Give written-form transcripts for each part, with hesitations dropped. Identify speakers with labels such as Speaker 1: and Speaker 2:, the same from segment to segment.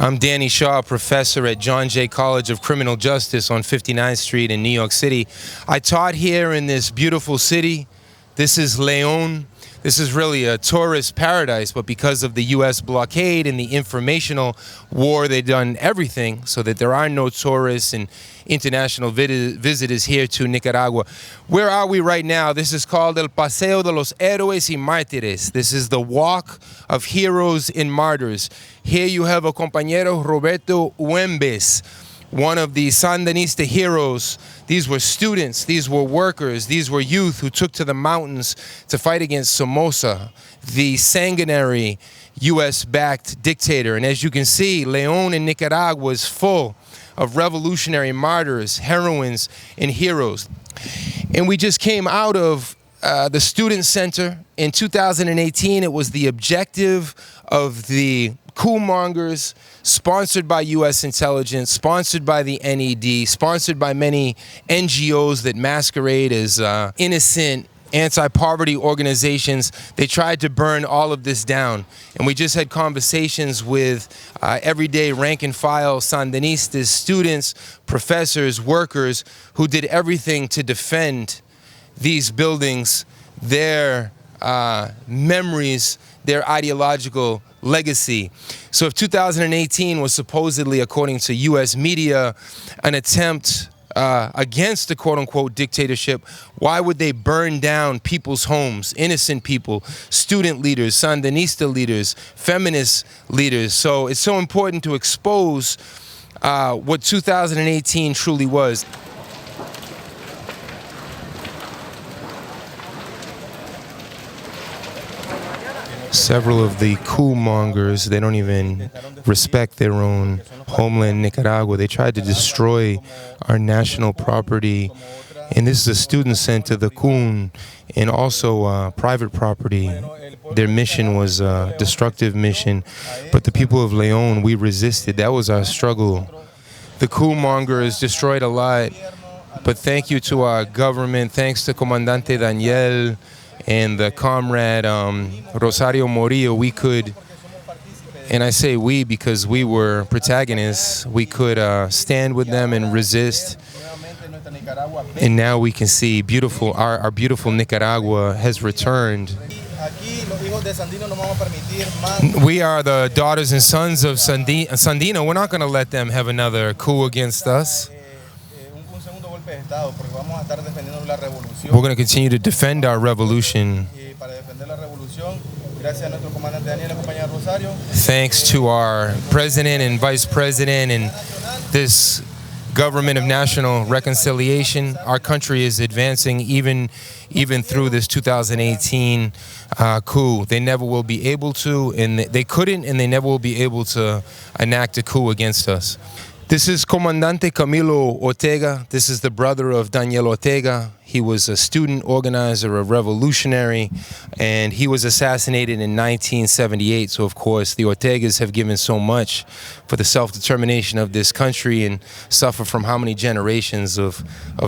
Speaker 1: I'm Danny Shaw, professor at John Jay College of Criminal Justice on 59th Street in New York City. I taught here in this beautiful city. This is León. This is really a tourist paradise, but because of the U.S. blockade and the informational war, they've done everything so that there are no tourists and international visitors here to Nicaragua. Where are we right now? This is called El Paseo de los Héroes y Mártires. This is the walk of heroes and martyrs. Here you have a compañero Roberto Uembes, one of the Sandinista heroes. These were students, these were workers, these were youth who took to the mountains to fight against Somoza, the sanguinary U.S.-backed dictator. And as you can see, León in Nicaragua is full of revolutionary martyrs, heroines, and heroes. And we just came out of the Student Center. In 2018, it was the objective of the coup mongers, sponsored by U.S. intelligence, sponsored by the NED, sponsored by many NGOs that masquerade as innocent anti-poverty organizations. They tried to burn all of this down. And we just had conversations with everyday rank and file Sandinistas, students, professors, workers who did everything to defend these buildings, their memories, their ideological legacy. So if 2018 was supposedly, according to U.S. media, an attempt against the quote-unquote dictatorship, why would they burn down people's homes, innocent people, student leaders, Sandinista leaders, feminist leaders? So it's so important to expose what 2018 truly was. Several of the coup mongers, they don't even respect their own homeland, Nicaragua. They tried to destroy our national property. And this is a student center, the Coup, and also private property. Their mission was a destructive mission. But the people of León, we resisted. That was our struggle. The coup mongers destroyed a lot. But thank you to our government. Thanks to Comandante Daniel and the comrade Rosario Morillo, we could, and I say we because we were protagonists, we could stand with them and resist. And now we can see beautiful, our beautiful Nicaragua has returned. We are the daughters and sons of Sandino. We're not going to let them have another coup against us. We're going to continue to defend our revolution. Thanks to our president and vice president and this government of national reconciliation, our country is advancing even through this 2018 coup. They never will be able to, and they couldn't, and they never will be able to enact a coup against us. This is Comandante Camilo Ortega. This is the brother of Daniel Ortega. He was a student organizer, a revolutionary, and he was assassinated in 1978. So, of course, the Ortegas have given so much for the self-determination of this country and suffer from how many generations of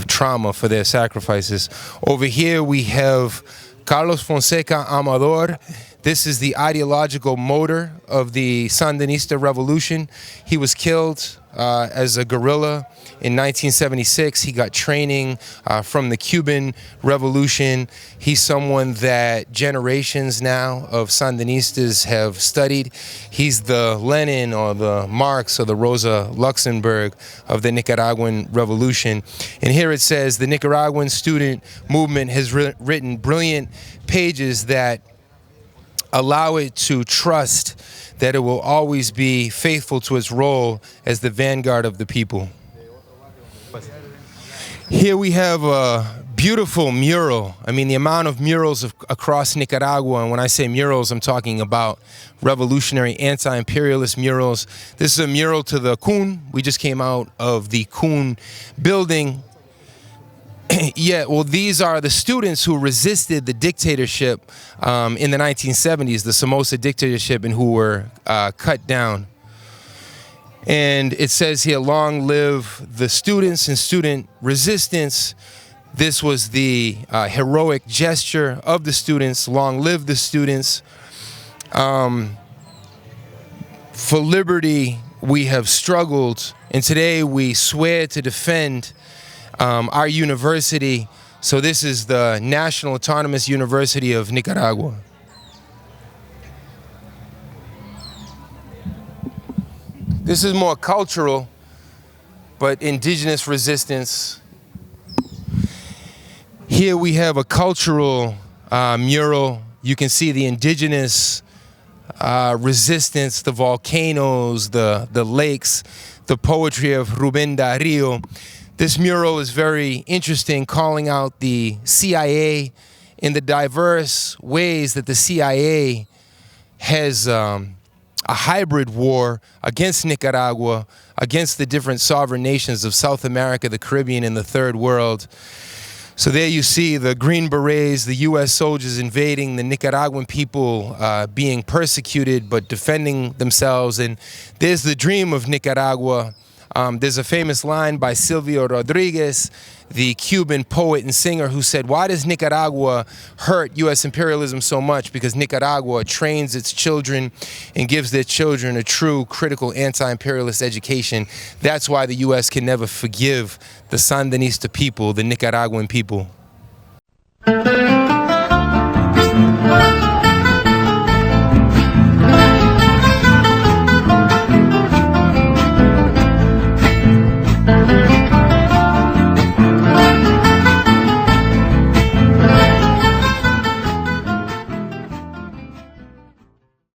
Speaker 1: trauma for their sacrifices. Over here we have Carlos Fonseca Amador. This is the ideological motor of the Sandinista revolution. He was killed as a guerrilla in 1976. He got training from the Cuban Revolution. He's someone that generations now of Sandinistas have studied. He's the Lenin or the Marx or the Rosa Luxemburg of the Nicaraguan Revolution. And here it says, the Nicaraguan student movement has written brilliant pages that allow it to trust that it will always be faithful to its role as the vanguard of the people. Here we have a beautiful mural. I mean, the amount of murals across Nicaragua, and when I say murals, I'm talking about revolutionary anti-imperialist murals. This is a mural to the Coup. We just came out of the Coup building. Yeah, well, these are the students who resisted the dictatorship in the 1970s, the Somoza dictatorship, and who were cut down. And it says here, long live the students and student resistance. This was the heroic gesture of the students. Long live the students. For liberty, we have struggled, and today we swear to defend our university. So this is the National Autonomous University of Nicaragua. This is more cultural, but indigenous resistance. Here we have a cultural mural. You can see the indigenous resistance, the volcanoes, the lakes, the poetry of Rubén Darío. This mural is very interesting, calling out the CIA in the diverse ways that the CIA has a hybrid war against Nicaragua, against the different sovereign nations of South America, the Caribbean, and the Third World. So there you see the Green Berets, the U.S. soldiers invading, the Nicaraguan people being persecuted but defending themselves. And there's the dream of Nicaragua. There's a famous line by Silvio Rodriguez, the Cuban poet and singer, who said, "Why does Nicaragua hurt U.S. imperialism so much? Because Nicaragua trains its children and gives their children a true critical anti-imperialist education. That's why the U.S. can never forgive the Sandinista people, the Nicaraguan people."